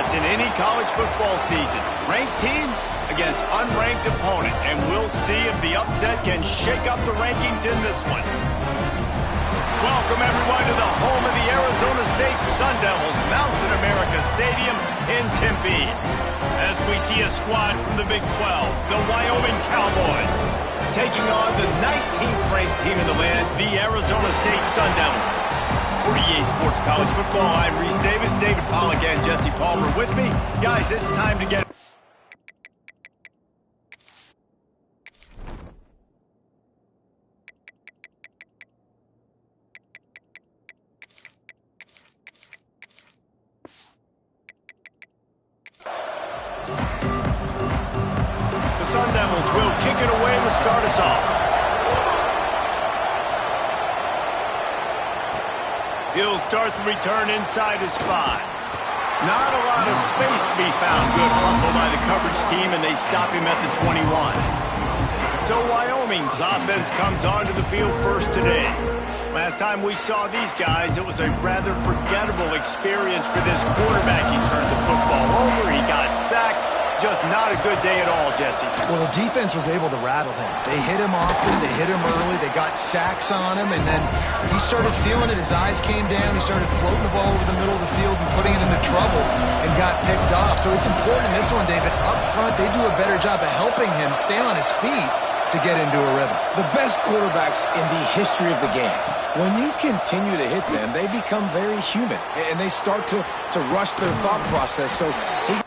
shots in any college football season. Ranked team against unranked opponent, and we'll see if the upset can shake up the rankings in this one. Welcome, everyone, to the home of the Arizona State Sun Devils, Mountain America Stadium in Tempe. As we see a squad from the Big 12, the Wyoming Cowboys, taking on the 19th ranked team in the land, the Arizona State Sun Devils. For EA Sports College Football, I'm Reese Davis, David Pollack, and Jesse Palmer with me. Guys, it's time to get... The Sun Devils will kick it away to start us off. He'll start the return inside his 5. Not a lot of space to be found. Good hustle by the coverage team, and they stop him at the 21. So Wyoming's offense comes onto the field first today. Last time we saw these guys, it was a rather forgettable experience for this quarterback. He turned the football over, he got sacked. Just not a good day at all, Jesse. Well, the defense was able to rattle him. They hit him often, they hit him early, they got sacks on him, and then he started feeling it. His eyes came down, he started floating the ball over the middle of the field and putting it into trouble and got picked off. So it's important in this one, David, up front, they do a better job of helping him stay on his feet to get into a rhythm. The best quarterbacks in the history of the game, when you continue to hit them, they become very human, and they start to rush their thought process. So he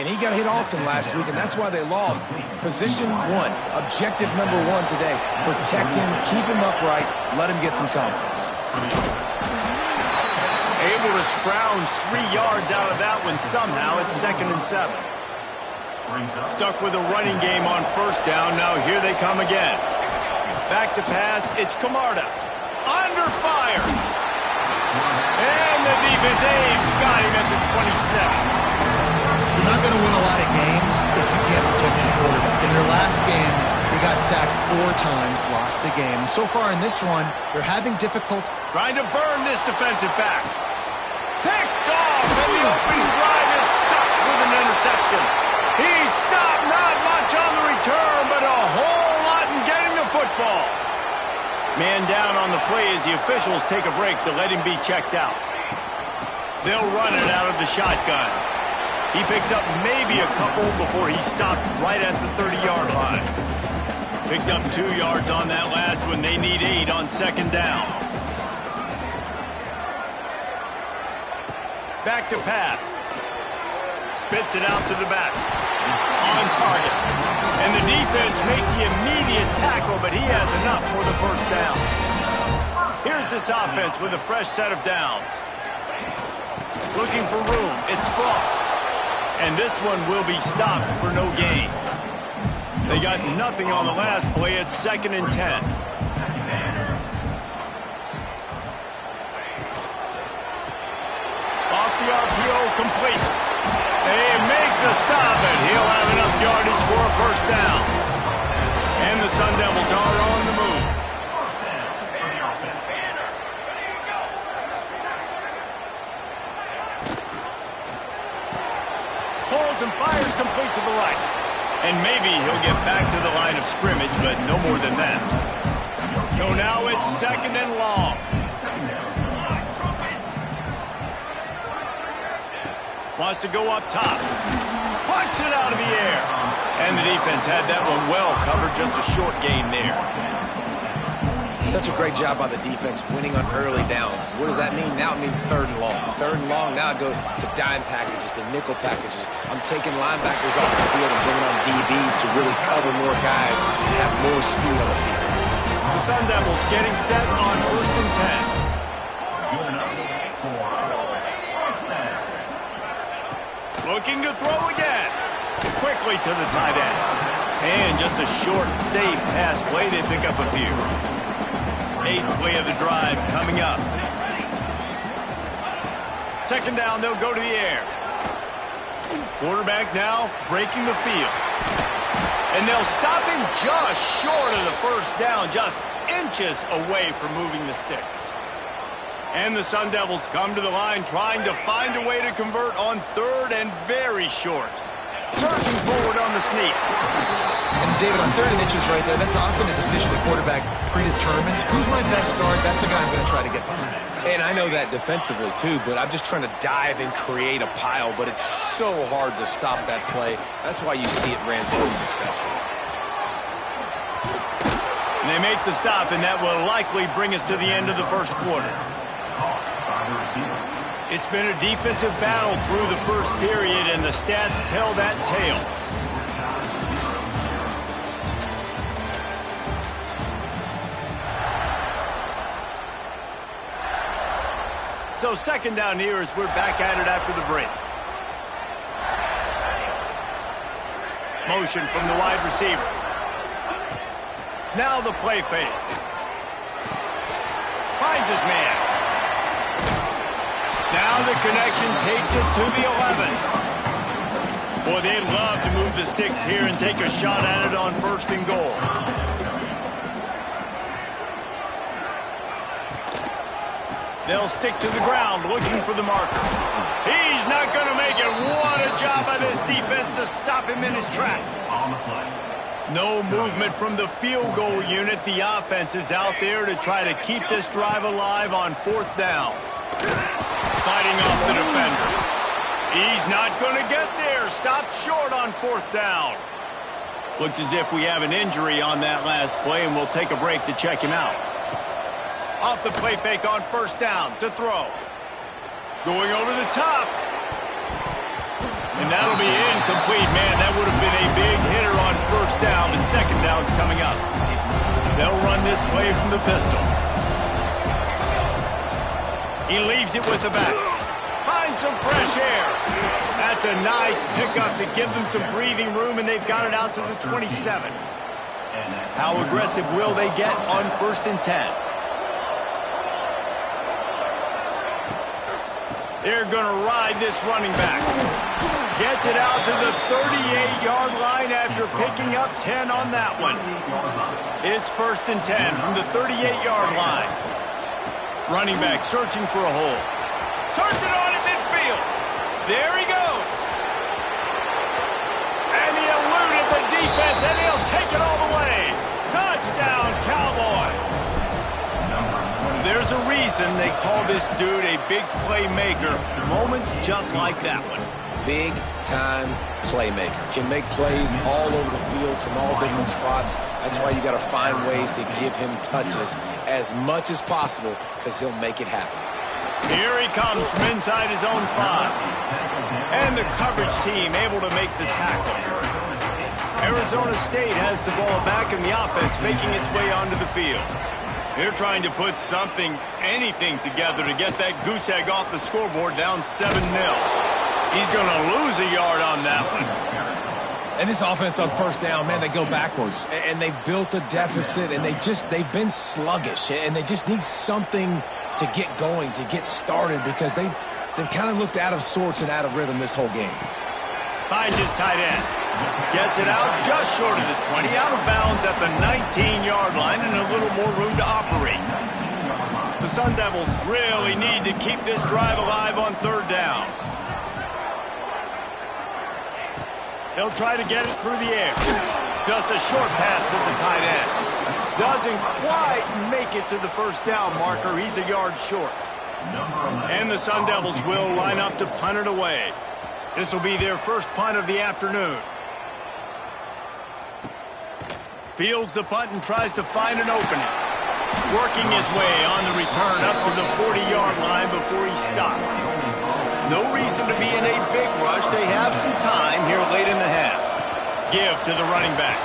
and he got hit often last week, and that's why they lost. Position one, objective number one today. Protect him, keep him upright, let him get some confidence. Able to scrounge 3 yards out of that one somehow. It's 2nd and 7. Stuck with a running game on first down. Now here they come again. Back to pass. It's Camarda. Under fire. And the defense got him at the 27. You're not going to win a lot of games if you can't protect your quarterback. In their last game, they got sacked 4 times, lost the game. And so far in this one, they're having difficulty. Trying to burn this defensive back. Picked off, and the opening drive is stuck with an interception. He's stopped, not much on the return, but a whole lot in getting the football. Man down on the play as the officials take a break to let him be checked out. They'll run it out of the shotgun. He picks up maybe a couple before he stopped right at the 30-yard line. Picked up 2 yards on that last one. They need 8 on 2nd down. Back to pass. Spits it out to the back. On target. And the defense makes the immediate tackle, but he has enough for the first down. Here's this offense with a fresh set of downs. Looking for room. It's Frost. And this one will be stopped for no gain. They got nothing on the last play. It's 2nd and 10. Off the RPO, complete. They make the stop, and he'll have enough yardage for a first down. And the Sun Devils are on the move. Holds and fires complete to the right. And maybe he'll get back to the line of scrimmage, but no more than that. So now it's 2nd and long. Wants to go up top. Punts it out of the air. And the defense had that one well covered. Just a short gain there. Such a great job by the defense winning on early downs. What does that mean? Now it means 3rd and long. 3rd and long, now I go to dime packages, to nickel packages. I'm taking linebackers off the field and bringing on DBs to really cover more guys and have more speed on the field. The Sun Devils getting set on 1st and 10. Looking to throw again. Quickly to the tight end. And just a short, safe pass play. They pick up a few. 8th play of the drive coming up. 2nd down, they'll go to the air. Quarterback now breaking the field. And they'll stop him just short of the first down, just inches away from moving the sticks. And the Sun Devils come to the line trying to find a way to convert on 3rd and very short. Surging forward on the sneak. And David, on 3rd and inches right there, that's often a decision the quarterback predetermines. Who's my best guard? That's the guy I'm going to try to get behind. And I know that defensively too, but I'm just trying to dive and create a pile, but it's so hard to stop that play. That's why you see it ran so successfully. And they make the stop, and that will likely bring us to the end of the first quarter. It's been a defensive battle through the first period, and the stats tell that tale. So 2nd down here as we're back at it after the break. Motion from the wide receiver. Now the play fake. Finds his man. Now the connection takes it to the 11. Boy, they'd love to move the sticks here and take a shot at it on 1st and goal. They'll stick to the ground looking for the marker. He's not going to make it. What a job by this defense to stop him in his tracks. No movement from the field goal unit. The offense is out there to try to keep this drive alive on 4th down. Fighting off the defender. He's not going to get there. Stopped short on 4th down. Looks as if we have an injury on that last play, and we'll take a break to check him out. Off the play fake on 1st down to throw. Going over the top. And that'll be incomplete. Man, that would have been a big hitter on first down, and second down's coming up. They'll run this play from the pistol. He leaves it with the back. Finds some fresh air. That's a nice pickup to give them some breathing room, and they've got it out to the 27. How aggressive will they get on 1st and 10? They're going to ride this running back. Gets it out to the 38-yard line after picking up 10 on that one. It's 1st and 10 from the 38-yard line. Running back searching for a hole. Turns it on in midfield. There he goes. And he eluded the defense, and he'll take it all the way. Touchdown, Cowboys. There's a reason they call this dude a big playmaker. Moments just like that one. Big-time playmaker. Can make plays all over the field from all different spots. That's why you got to find ways to give him touches as much as possible, because he'll make it happen. Here he comes from inside his own 5. And the coverage team able to make the tackle. Arizona State has the ball back, and the offense making its way onto the field. They're trying to put something, anything together to get that goose egg off the scoreboard down 7-0. He's going to lose a yard on that one. And this offense on first down, man, they go backwards. And they've built a deficit, and they've been sluggish. And they just need something to get going, to get started, because they've kind of looked out of sorts and out of rhythm this whole game. Finds his tight end. Gets it out just short of the 20, out of bounds at the 19-yard line, and a little more room to operate. The Sun Devils really need to keep this drive alive on 3rd down. They'll try to get it through the air. Just a short pass to the tight end. Doesn't quite make it to the first down marker. He's a yard short. And the Sun Devils will line up to punt it away. This will be their first punt of the afternoon. Fields the punt and tries to find an opening. Working his way on the return up to the 40-yard line before he stopped. No reason to be in a big rush. They have some time here late in the half. Give to the running back.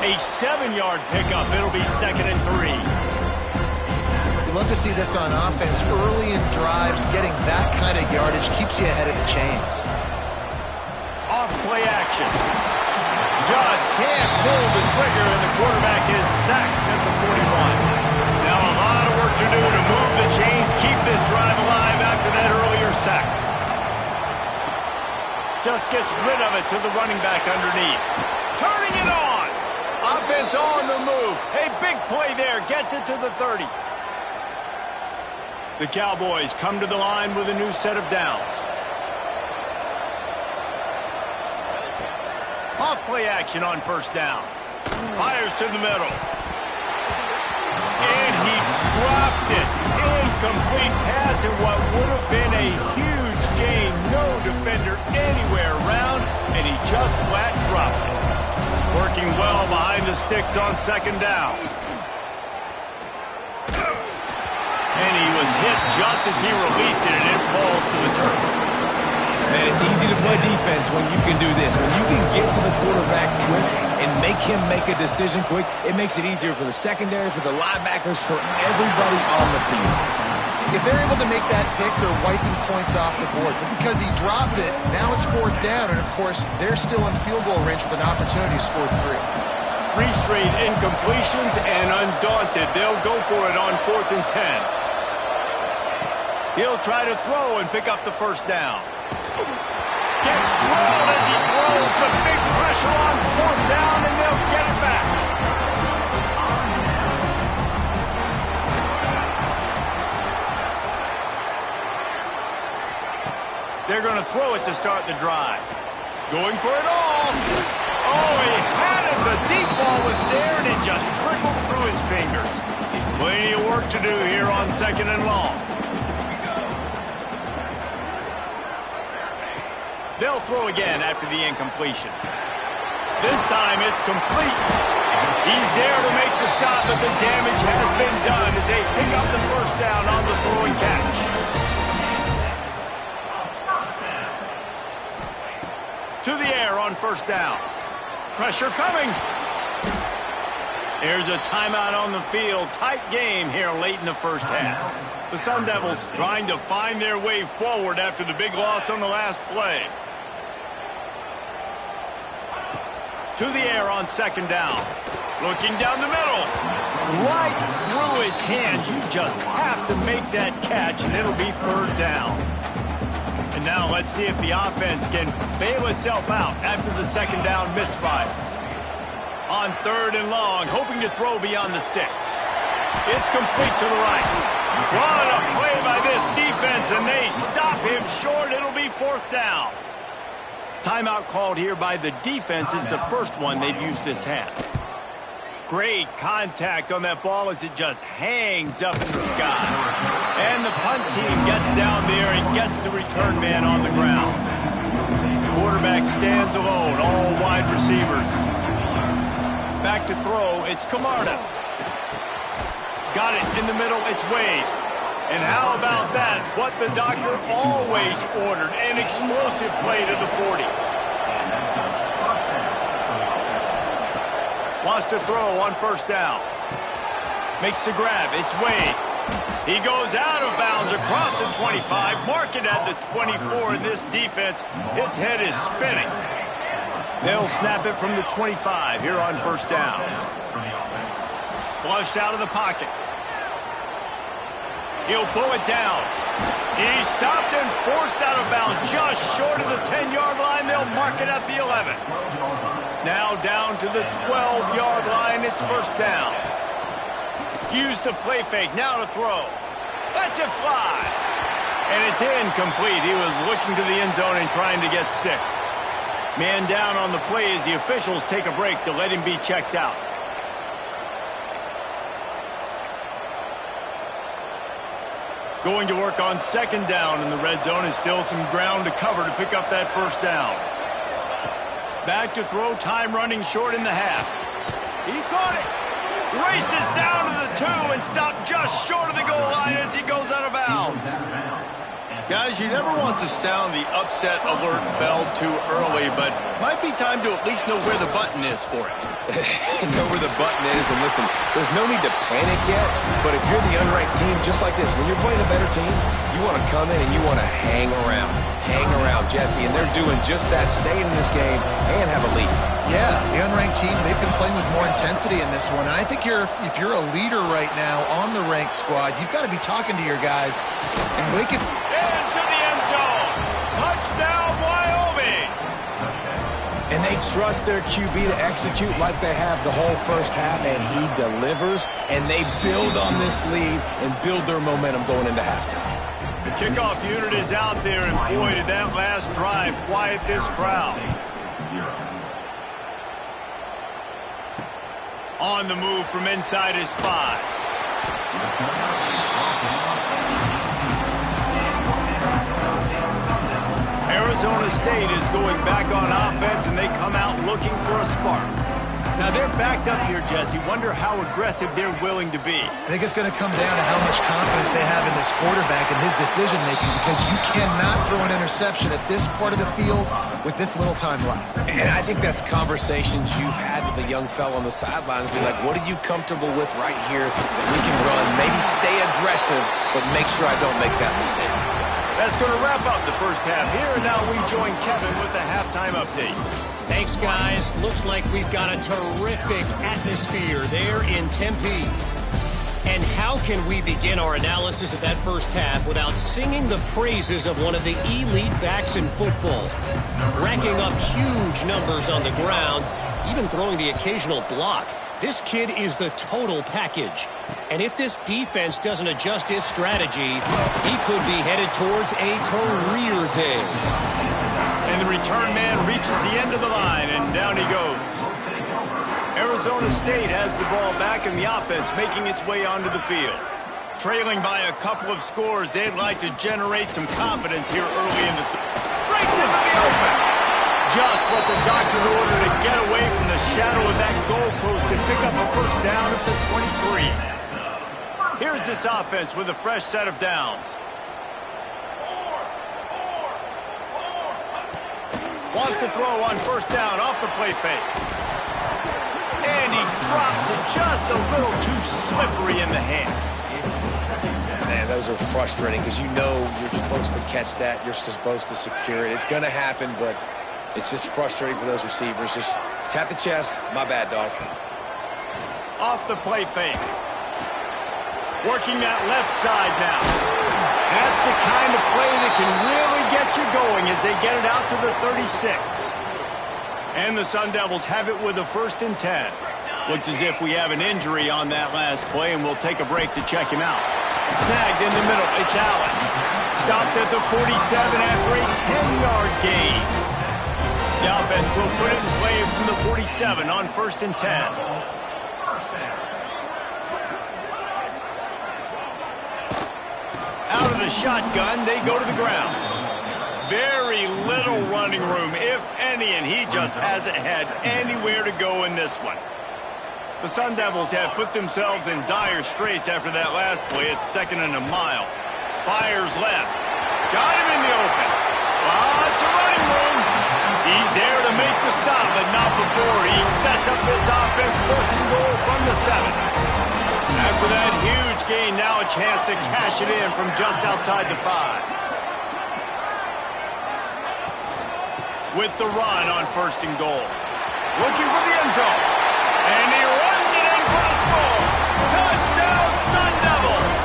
A 7-yard pickup. It'll be 2nd and 3. You love to see this on offense. Early in drives, getting that kind of yardage keeps you ahead of the chains. Off play action. Just can't pull the trigger, and the quarterback is sacked at the 41. Now a lot of work to do to move the chains, keep this drive alive after that earlier sack. Just gets rid of it to the running back underneath. Turning it on. Offense on the move. A big play there. Gets it to the 30. The Cowboys come to the line with a new set of downs. Off play action on first down. Fires to the middle. And he dropped it. Incomplete pass in what would have been a huge gain. No defender anywhere around, and he just flat dropped it. Working well behind the sticks on 2nd down. And he was hit just as he released it, and it falls to the turf. Man, it's easy to play defense when you can do this. When you can get to the quarterback quick and make him make a decision quick, it makes it easier for the secondary, for the linebackers, for everybody on the field. If they're able to make that pick, they're wiping points off the board. But because he dropped it, now it's 4th down, and of course, they're still in field goal range with an opportunity to score 3. 3 straight incompletions, and undaunted, they'll go for it on 4th and 10. He'll try to throw and pick up the first down. Gets drilled as he throws. The big pressure on 4th down, and they'll get it back. They're going to throw it to start the drive. Going for it all. Oh, he had it. The deep ball was there, and it just trickled through his fingers. Plenty of work to do here on 2nd and long. They'll throw again after the incompletion. This time it's complete. He's there to make the stop, but the damage has been done as they pick up the first down on the throwing catch. the air on first down. Pressure coming. There's a timeout on the field. Tight game here late in the first half. The Sun Devils trying to find their way forward after the big loss on the last play. To the air on second down. Looking down the middle. Right through his hands. You just have to make that catch, and it'll be third down. And now let's see if the offense can bail itself out after the second down misfire. On third and long, hoping to throw beyond the sticks. It's complete to the right. What a play by this defense, and they stop him short. It'll be fourth down. Timeout called here by the defense is the first one they've used this half. Great contact on that ball as it just hangs up in the sky. And the punt team gets down there and gets the return man on the ground. Quarterback stands alone, all wide receivers. Back to throw, it's Camarda. Got it in the middle, it's Wade. And how about that? What the doctor always ordered, an explosive play to the 40. Wants to throw on first down. Makes the grab. It's Wade. He goes out of bounds across the 25. Mark it at the 24 in this defense. Its head is spinning. They'll snap it from the 25 here on first down. Flushed out of the pocket. He'll pull it down. He stopped and forced out of bounds just short of the 10-yard line. They'll mark it at the 11. Now down to the 12-yard line. It's first down. Use the play fake. Now to throw. Lets it fly. And it's incomplete. He was looking to the end zone and trying to get 6. Man down on the play as the officials take a break to let him be checked out. Going to work on second down in the red zone, and still some ground to cover to pick up that first down. Back to throw, time running short in the half. He caught it. Races down to the 2 and stopped just short of the goal line as he goes out of bounds. Guys, you never want to sound the upset alert bell too early, but might be time to at least know where the button is for it. Know where the button is, and listen, there's no need to panic yet, but if you're the unranked team, just like this, when you're playing a better team, you want to come in and you want to hang around. Hang around, Jesse, and they're doing just that, staying in this game and have a lead. Yeah, the unranked team, they've been playing with more intensity in this one. And I think if you're a leader right now on the ranked squad, you've got to be talking to your guys and make it. Into the end zone. Touchdown, Wyoming. And they trust their QB to execute like they have the whole first half, and he delivers, and they build on this lead and build their momentum going into halftime. The kickoff unit is out there, and boy, did that last drive quiet this crowd. On the move from inside his 5. Arizona State is going back on offense, and they come out looking for a spark. Now, they're backed up here, Jesse. Wonder how aggressive they're willing to be. I think it's going to come down to how much confidence they have in this quarterback and his decision-making, because you cannot throw an interception at this part of the field with this little time left. And I think that's conversations you've had with a young fellow on the sidelines. Be like, what are you comfortable with right here that we can run? Maybe stay aggressive, but make sure I don't make that mistake. That's going to wrap up the first half here, and now we join Kevin with the halftime update. Thanks, guys. Looks like we've got a terrific atmosphere there in Tempe. And how can we begin our analysis of that first half without singing the praises of one of the elite backs in football? Racking up huge numbers on the ground, even throwing the occasional block. This kid is the total package. And if this defense doesn't adjust its strategy, he could be headed towards a career day. And the return man reaches the end of the line, and down he goes. Arizona State has the ball back, and the offense making its way onto the field. Trailing by a couple of scores, they'd like to generate some confidence here early in the breaks into the open. Just what the doctor ordered to get away from the shadow of that goalpost and pick up a first down at the 23. Here's this offense with a fresh set of downs. Wants to throw on first down off the play fake. And he drops it just a little too slippery in the hands. Man, those are frustrating because you know you're supposed to catch that. You're supposed to secure it. It's going to happen, but it's just frustrating for those receivers. Just tap the chest. My bad, dog. Off the play fake. Working that left side now. That's the kind of play that can really get you going as they get it out to the 36. And the Sun Devils have it with a 1st and 10. Looks as if we have an injury on that last play, and we'll take a break to check him out. Snagged in the middle. It's Allen. Stopped at the 47 after a 10-yard gain. The offense will put it in play from the 47 on 1st and 10. Out of the shotgun, they go to the ground. Very little running room, if any, and he just hasn't had anywhere to go in this one. The Sun Devils have put themselves in dire straits after that last play. It's 2nd and a mile. Fires left. Got him in the open. Lots of running room. He's there to make the stop, but not before he sets up this offense 1st and goal from the 7. After that huge gain, now a chance to cash it in from just outside the 5. With the run on 1st and goal. Looking for the end zone. And he runs it in for the score. Touchdown, Sun Devils!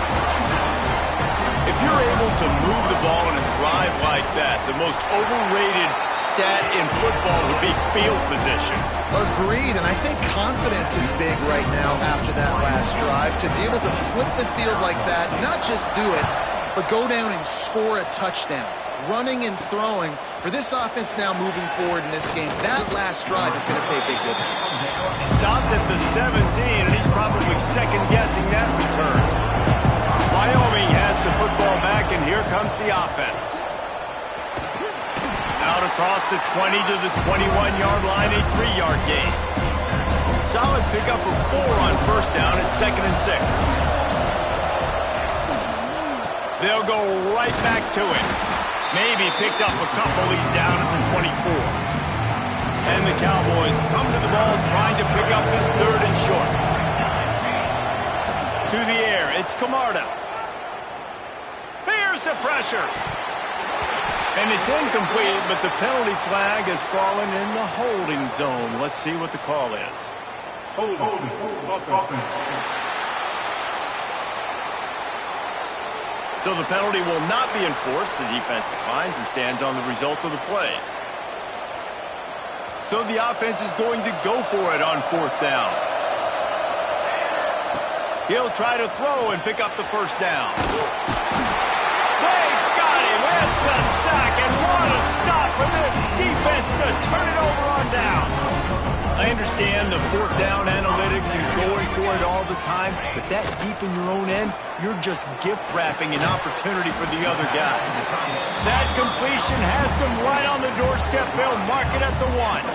If you're able to move the ball in a drive like that, the most overrated stat in football would be field position. Agreed, and I think confidence is big right now after that last drive. To be able to flip the field like that, not just do it, but go down and score a touchdown. Running and throwing, for this offense now moving forward in this game, that last drive is going to pay big dividends. Stopped at the 17, and he's probably second-guessing that return. Wyoming has the football back, and here comes the offense. Out across the 20 to the 21-yard line, a 3-yard gain. Solid pickup of 4 on first down at 2nd and 6. They'll go right back to it. Maybe picked up a couple. He's down at the 24. And the Cowboys come to the ball trying to pick up this 3rd and short. To the air, it's Camarda. Bears the pressure. And it's incomplete, but the penalty flag has fallen in the holding zone. Let's see what the call is. So the penalty will not be enforced. The defense declines and stands on the result of the play. So the offense is going to go for it on 4th down. He'll try to throw and pick up the 1st down. They got him. It's a sack, and what a stop for this defense to turn it over on down. I understand the 4th down analytics and going for it all the time, but that deep in your own end, you're just gift-wrapping an opportunity for the other guy. That completion has them right on the doorstep. They'll mark it at the 1.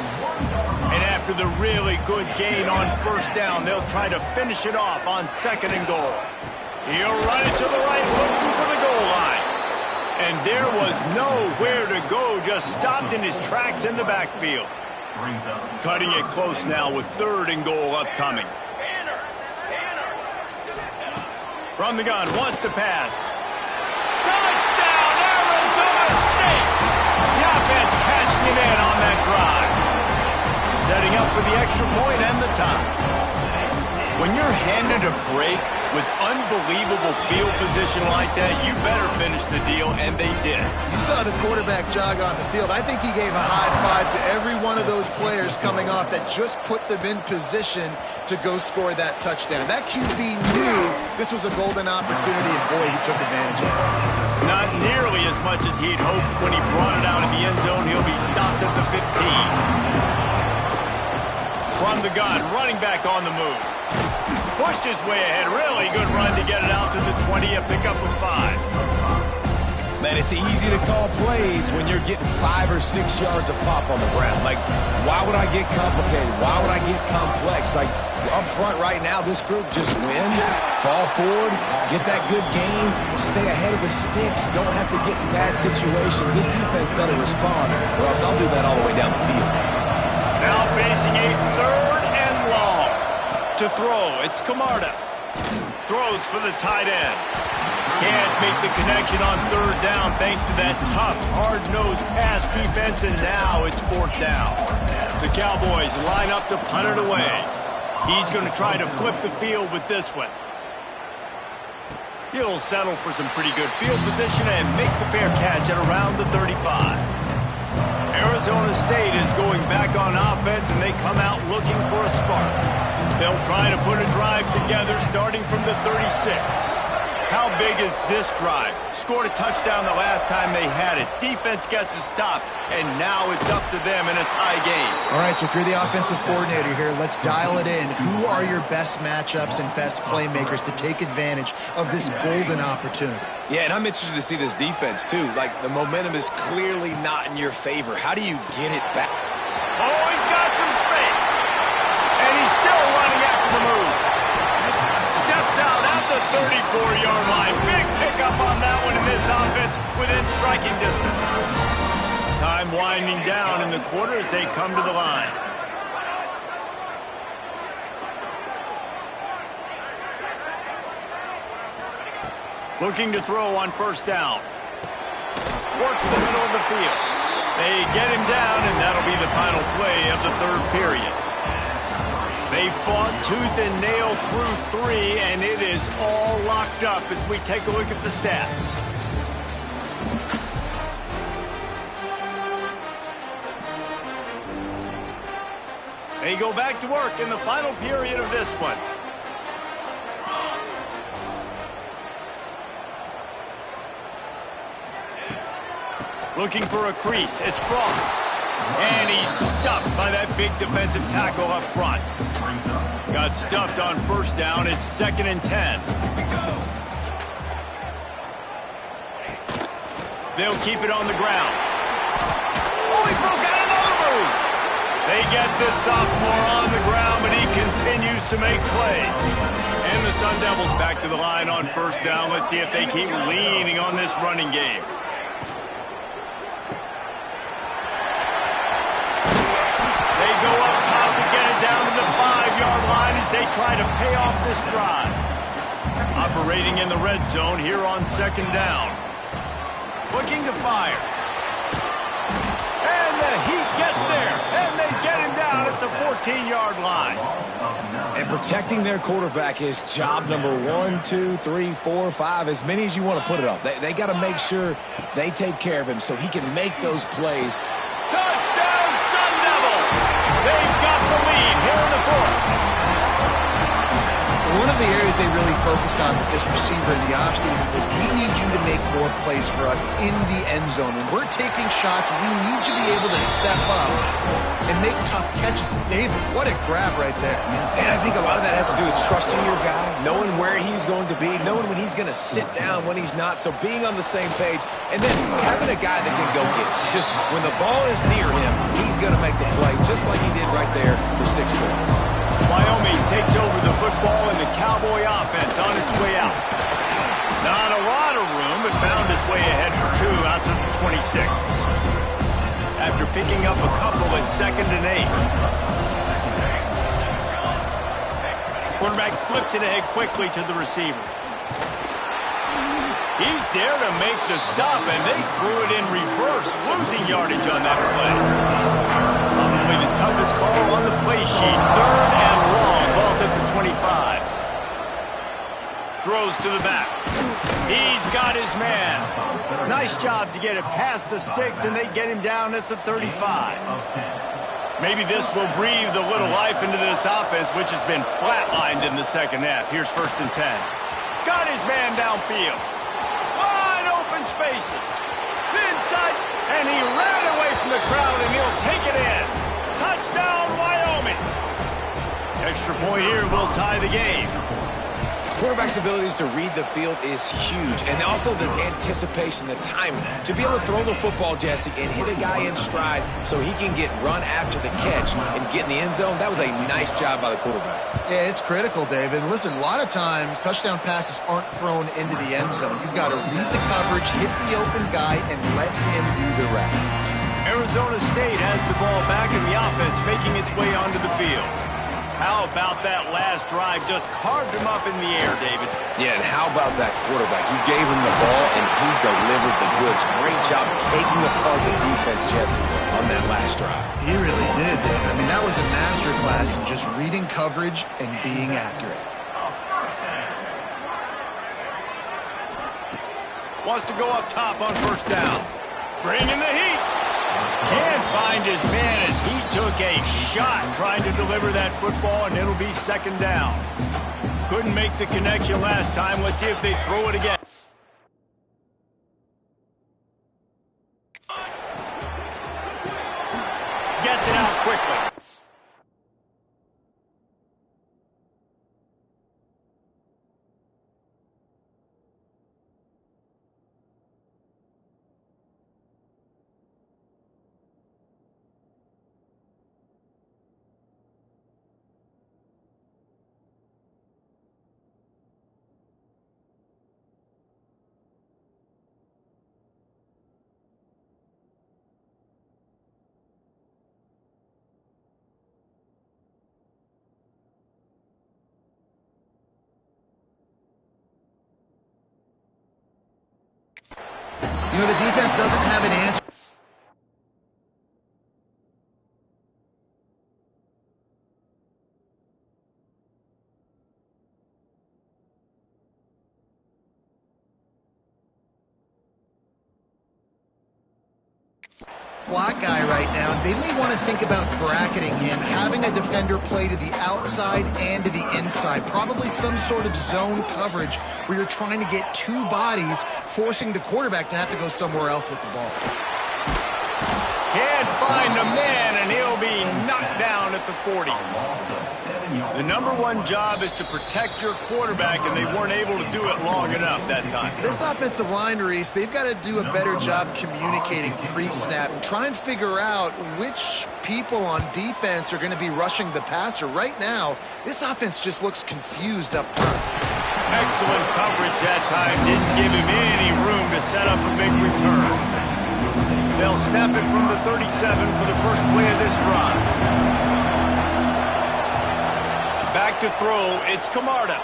And after the really good gain on 1st down, they'll try to finish it off on 2nd and goal. He'll run it to the right, looking for the goal line. And there was nowhere to go, just stopped in his tracks in the backfield. Cutting it close now with 3rd and goal upcoming. From the gun, wants to pass. Touchdown, Arizona State! The offense cashing it in on that drive. Setting up for the extra point and the tie. When you're handed a break with unbelievable field position like that, you better finish the deal, and they did. You saw the quarterback jog on the field. I think he gave a high five to every one of those players coming off that just put them in position to go score that touchdown. That QB knew this was a golden opportunity, and boy, he took advantage of it. Not nearly as much as he'd hoped when he brought it out of the end zone. He'll be stopped at the 15. From the gun, running back on the move. Pushed his way ahead. Really good run to get it out to the 20, a pickup of 5. Man, it's easy to call plays when you're getting 5 or 6 yards of pop on the ground. Like, why would I get complicated? Why would I get complex? Like, Up front right now, this group just win, fall forward, get that good gain, stay ahead of the sticks, don't have to get in bad situations. This defense better respond, or else I'll do that all the way down the field. Now facing a 3rd and long. To throw, it's Camarda. Throws for the tight end. Can't make the connection on 3rd down thanks to that tough, hard-nosed pass defense, and now it's 4th down. The Cowboys line up to punt it away. He's going to try to flip the field with this one. He'll settle for some pretty good field position and make the fair catch at around the 35. Arizona State is going back on offense, and they come out looking for a spark. They'll try to put a drive together starting from the 36. How big is this drive? Scored a touchdown the last time they had it. Defense gets a stop, and now it's up to them in a tie game. All right, so if you're the offensive coordinator here, let's dial it in. Who are your best matchups and best playmakers to take advantage of this golden opportunity? Yeah, and I'm interested to see this defense, too. Like, the momentum is clearly not in your favor. How do you get it back? Oh, he's got some space. And he's still running after the move. Steps out at the 34-yard line. Big pickup on that one in this offense within striking distance. Time winding down in the quarter as they come to the line. Looking to throw on 1st down. Works the middle of the field. They get him down, and that'll be the final play of the 3rd period. They fought tooth and nail through 3, and it is all locked up as we take a look at the stats. They go back to work in the final period of this one. Looking for a crease. It's Frost. And he's stuffed by that big defensive tackle up front. Got stuffed on 1st down. It's 2nd and 10. They'll keep it on the ground. Oh, he broke out another move. They get this sophomore on the ground, but he continues to make plays. And the Sun Devils back to the line on 1st down. Let's see if they keep leaning on this running game. They try to pay off this drive. Operating in the red zone here on 2nd down. Looking to fire. And the Heat gets there. And they get him down at the 14-yard line. And protecting their quarterback is job number 1, 2, 3, 4, 5, as many as you want to put it up. They got to make sure they take care of him so he can make those plays. Touchdown, Sun Devils! They've got the lead here in the 4th. One of the areas they really focused on with this receiver in the offseason was we need you to make more plays for us in the end zone. When we're taking shots, we need you to be able to step up and make tough catches. And David, what a grab right there. And I think a lot of that has to do with trusting your guy, knowing where he's going to be, knowing when he's going to sit down, when he's not. So being on the same page, and then having a guy that can go get it. Just when the ball is near him, he's going to make the play, just like he did right there for 6 points. Wyoming takes over the football, and the Cowboy offense on its way out. Not a lot of room, but found his way ahead for 2 out to the 26. After picking up a couple at 2nd and 8. Quarterback flips it ahead quickly to the receiver. He's there to make the stop, and they threw it in reverse, losing yardage on that play. Probably the toughest call on the play sheet. 3rd and long. Ball's at the 25. Throws to the back. He's got his man. Nice job to get it past the sticks, and they get him down at the 35. Maybe this will breathe a little life into this offense, which has been flatlined in the 2nd half. Here's 1st and 10. Got his man downfield. Wide open spaces. Inside, and he ran away from the crowd, and he'll take it in. Touchdown, Wyoming. Extra point here will tie the game. quarterback's abilities to read the field is huge, and also the anticipation, the timing. To be able to throw the football, Jesse, and hit a guy in stride so he can get run after the catch and get in the end zone, that was a nice job by the quarterback. Yeah, it's critical, David. Listen, a lot of times touchdown passes aren't thrown into the end zone. You've got to read the coverage, hit the open guy, and let him do the rest. Arizona State has the ball back in the offense, making its way onto the field. How about that last drive? Just carved him up in the air, David. Yeah, and how about that quarterback? You gave him the ball, and he delivered the goods. Great job taking apart the defense, Jesse, on that last drive. He really did, David. I mean, that was a masterclass in just reading coverage and being accurate. Wants to go up top on first down. Bringing the heat. Can't find his man as he took a shot trying to deliver that football, and it'll be second down. Couldn't make the connection last time. Let's see if they throw it again. Gets it out quickly. You know, the defense doesn't have an answer. Flat guy right now. They may want to think about bracketing him, having a defender play to the outside and to the inside. Probably some sort of zone coverage where you're trying to get two bodies, forcing the quarterback to have to go somewhere else with the ball. Can't find a man, and he'll be knocked down at the 40. The number one job is to protect your quarterback, and they weren't able to do it long enough that time. This offensive line, Reese, they've got to do a better job communicating pre-snap and try and figure out which people on defense are going to be rushing the passer. Right now, this offense just looks confused up front. Excellent coverage that time. Didn't give him any room to set up a big return. They'll snap it from the 37 for the first play of this drive. Back to throw, it's Camarda.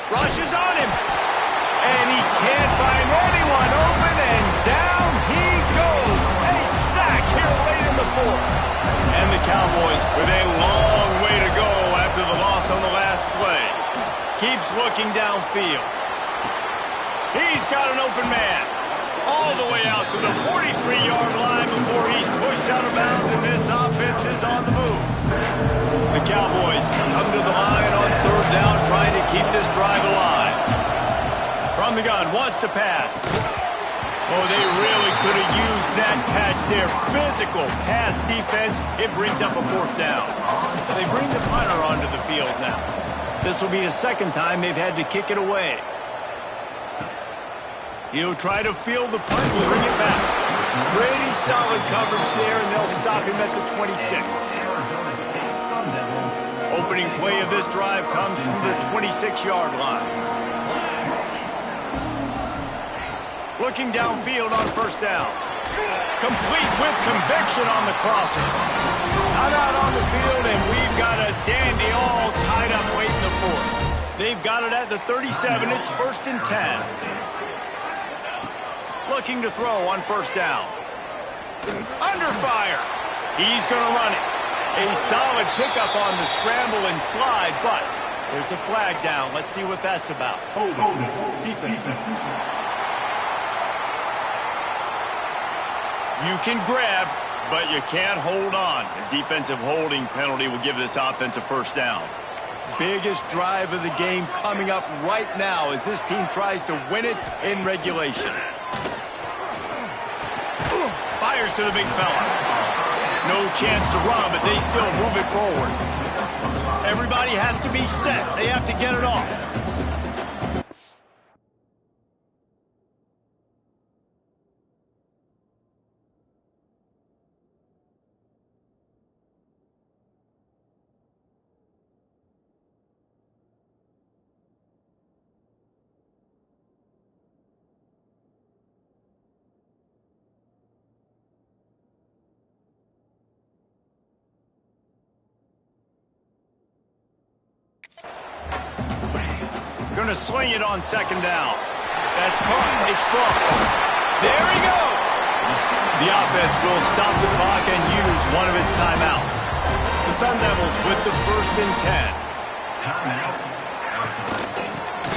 Rushes on him. And he can't find anyone open, and down he goes. A sack here late in the fourth. And the Cowboys with a long way to go after the loss on the last play. Keeps looking downfield. He's got an open man. All the way out to the 43-yard line before he's pushed out of bounds, and this offense is on the move. The Cowboys come to the line on third down, trying to keep this drive alive. From the gun, wants to pass. Oh, they really could have used that catch there. Physical pass defense. It brings up a fourth down. They bring the punter onto the field now. This will be the second time they've had to kick it away. He'll try to field the punt and bring it back. Pretty solid coverage there, and they'll stop him at the 26. Opening play of this drive comes from the 26-yard line. Looking downfield on first down. Complete with conviction on the crosser. Cut out on the field, and we've got a dandy all tied up late in the fourth. They've got it at the 37. It's 1st and 10. Looking to throw on first down. Under fire. He's going to run it. A solid pickup on the scramble and slide, but there's a flag down. Let's see what that's about. You can grab, but you can't hold on. A defensive holding penalty will give this offense a first down. Biggest drive of the game coming up right now as this team tries to win it in regulation. Fires to the big fella. No chance to run, but they still move it forward. Everybody has to be set. They have to get it off. Going to swing it on second down. That's caught. It's crossed. There he goes. The offense will stop the clock and use one of its timeouts. The Sun Devils with the 1st and 10.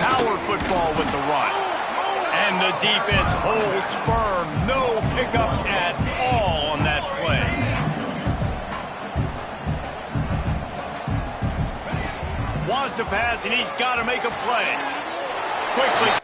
Power football with the run. And the defense holds firm. No pickup at all on that play. Wants to pass, and he's got to make a play. Quickly.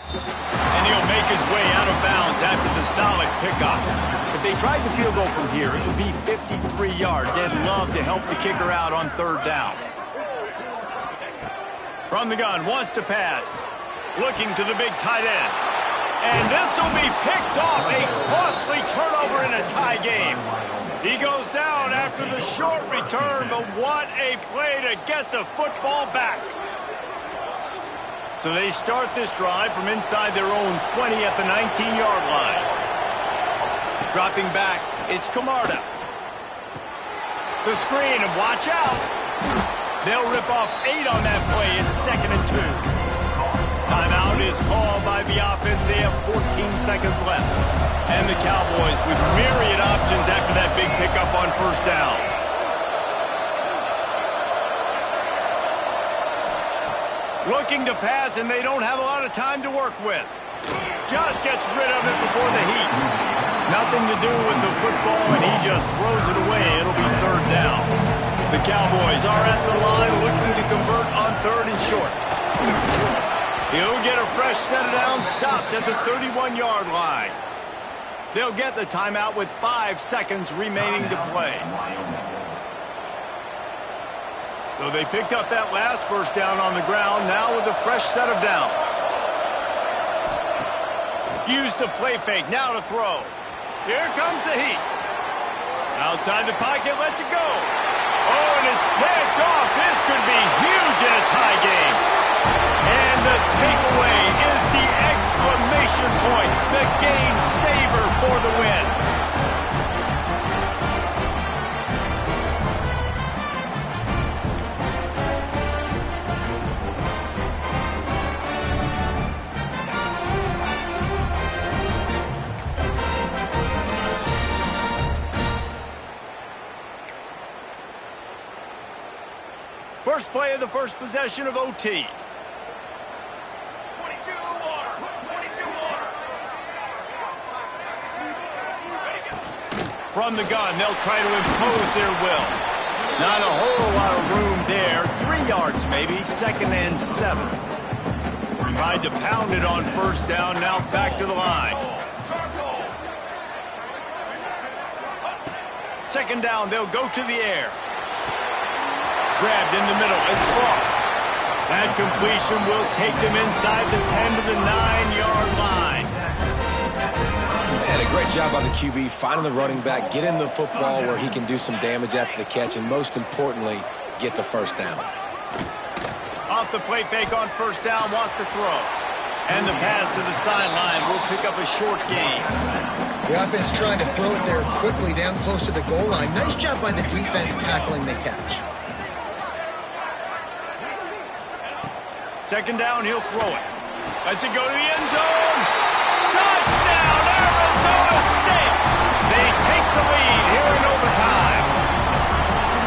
And he'll make his way out of bounds after the solid pickup. If they tried the field goal from here, it would be 53 yards. They'd love to help the kicker out on 3rd down. From the gun, wants to pass. Looking to the big tight end. And this will be picked off. A costly turnover in a tie game. He goes down after the short return, but what a play to get the football back. So they start this drive from inside their own 20 at the 19-yard line. Dropping back, it's Camarda. The screen, and watch out. They'll rip off 8 on that play. It's 2nd and 2. Timeout is called by the offense. They have 14 seconds left. And the Cowboys with myriad options after that big pickup on 1st down. Looking to pass, and they don't have a lot of time to work with. Just gets rid of it before the heat. Nothing to do with the football, and he just throws it away. It'll be 3rd down. The Cowboys are at the line looking to convert on 3rd and short. He'll get a fresh set of downs stopped at the 31-yard line. They'll get the timeout with 5 seconds remaining to play. So they picked up that last 1st down on the ground, now with a fresh set of downs. Use the play fake, now to throw. Here comes the heat. Outside the pocket, lets it go. Oh, and it's picked off. This could be huge in a tie game. And the takeaway is the exclamation point, the game saver for the win. First play of the first possession of OT. 22 water. 22 water. From the gun, they'll try to impose their will. Not a whole lot of room there. 3 yards maybe, 2nd and 7. Tried to pound it on 1st down, now back to the line. 2nd down, they'll go to the air. Grabbed in the middle, it's Frost. That completion will take them inside the 10 to the 9-yard line. And a great job by the QB finding the running back, getting the football where he can do some damage after the catch, and most importantly, get the first down. Off the play fake on first down, wants to throw. And the pass to the sideline will pick up a short gain. The offense trying to throw it there quickly down close to the goal line. Nice job by the defense tackling the catch. Second down, he'll throw it. Lets it go to the end zone. Touchdown, Arizona State. They take the lead here in overtime.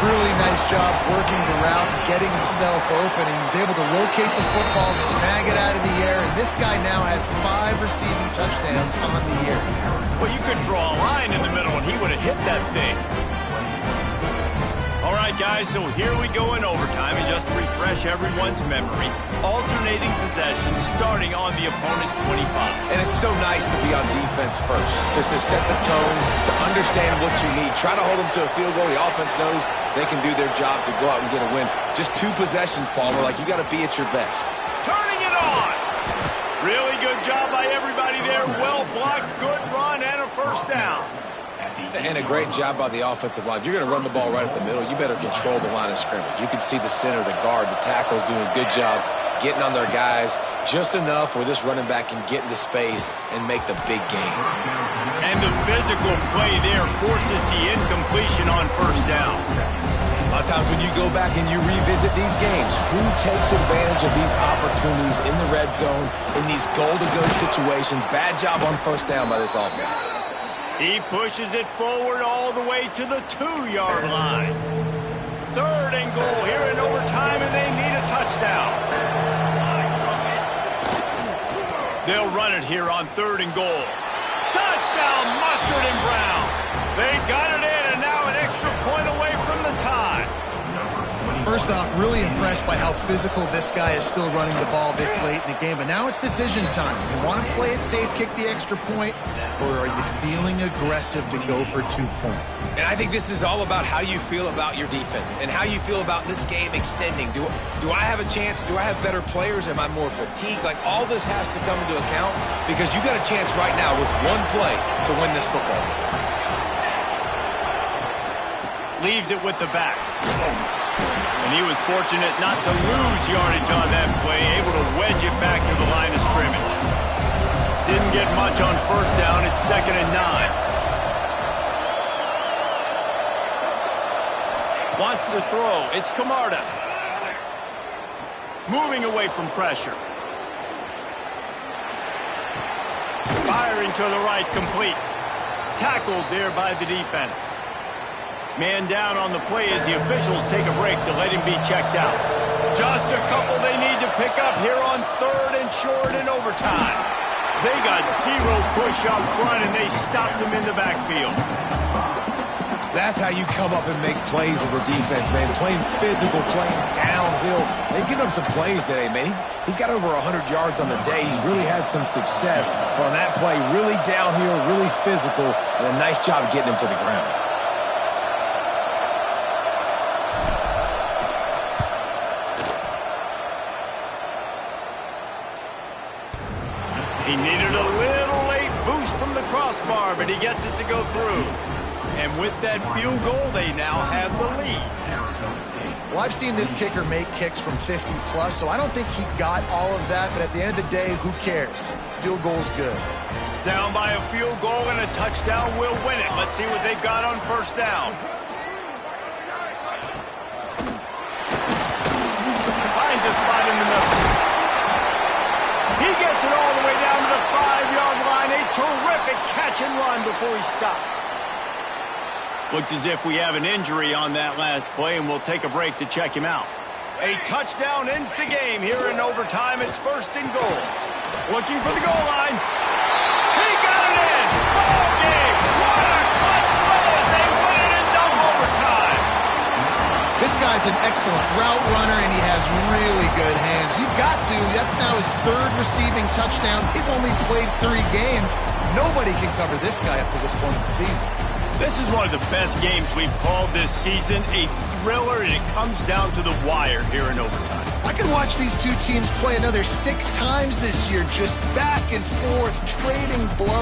Really nice job working the route and getting himself open. He was able to locate the football, snag it out of the air, and this guy now has 5 receiving touchdowns on the year. Well, you could draw a line in the middle, and he would have hit that thing. All right, guys, so here we go in overtime, and just to refresh everyone's memory, alternating possessions starting on the opponent's 25. And it's so nice to be on defense first, just to set the tone, to understand what you need. Try to hold them to a field goal. The offense knows they can do their job to go out and get a win. Just 2 possessions, Palmer, like you got to be at your best. Turning it on. Really good job by everybody there. Well blocked, good run, and a first down. And a great job by the offensive line. If you're going to run the ball right at the middle, you better control the line of scrimmage. You can see the center, the guard, the tackles doing a good job getting on their guys just enough where this running back can get into space and make the big game. And the physical play there forces the incompletion on first down. A lot of times when you go back and you revisit these games, who takes advantage of these opportunities in the red zone, in these goal-to-go situations? Bad job on first down by this offense. He pushes it forward all the way to the 2-yard line. 3rd and goal here in overtime, and they need a touchdown. They'll run it here on 3rd and goal. Touchdown, Mustard and Brown. They got it in, and now an extra point away from the tie. First off, really impressed by how physical this guy is still running the ball this late in the game. But now it's decision time. You want to play it safe, kick the extra point, or are you feeling aggressive to go for 2 points? And I think this is all about how you feel about your defense and how you feel about this game extending. Do I have a chance? Do I have better players? Am I more fatigued? Like, all this has to come into account because you got a chance right now with 1 play to win this football game. Leaves it with the back. And he was fortunate not to lose yardage on that play, able to wedge it back to the line of scrimmage. Didn't get much on first down. It's 2nd and 9. Wants to throw. It's Camarda. Moving away from pressure. Firing to the right, complete. Tackled there by the defense. Man down on the play as the officials take a break to let him be checked out. Just a couple they need to pick up here on 3rd and short in overtime. They got 0 push up front, and they stopped them in the backfield. That's how you come up and make plays as a defense, man. Playing physical, playing downhill. They've given him some plays today, man. He's got over 100 yards on the day. He's really had some success. But on that play, really downhill, really physical, and a nice job getting him to the ground. He needed a little late boost from the crossbar, but he gets it to go through. And with that field goal, they now have the lead. Well, I've seen this kicker make kicks from 50-plus, so I don't think he got all of that. But at the end of the day, who cares? Field goal's good. Down by a field goal and a touchdown will win it. Let's see what they've got on first down. Finds a spot in the middle. He gets it all the way down to the 5-yard line. A terrific catch and run before he stopped. Looks as if we have an injury on that last play, and we'll take a break to check him out. A touchdown ends the game here in overtime. It's 1st and goal. Looking for the goal line. He got it in. Ball game. What a clutch play as they win it in double overtime. This guy's an excellent route runner, and he has really good hands. You've got to. That's now his 3rd receiving touchdown. They've only played 3 games. Nobody can cover this guy up to this point in the season. This is one of the best games we've called this season. A thriller, and it comes down to the wire here in overtime. I could watch these two teams play another 6 times this year, just back and forth, trading blows.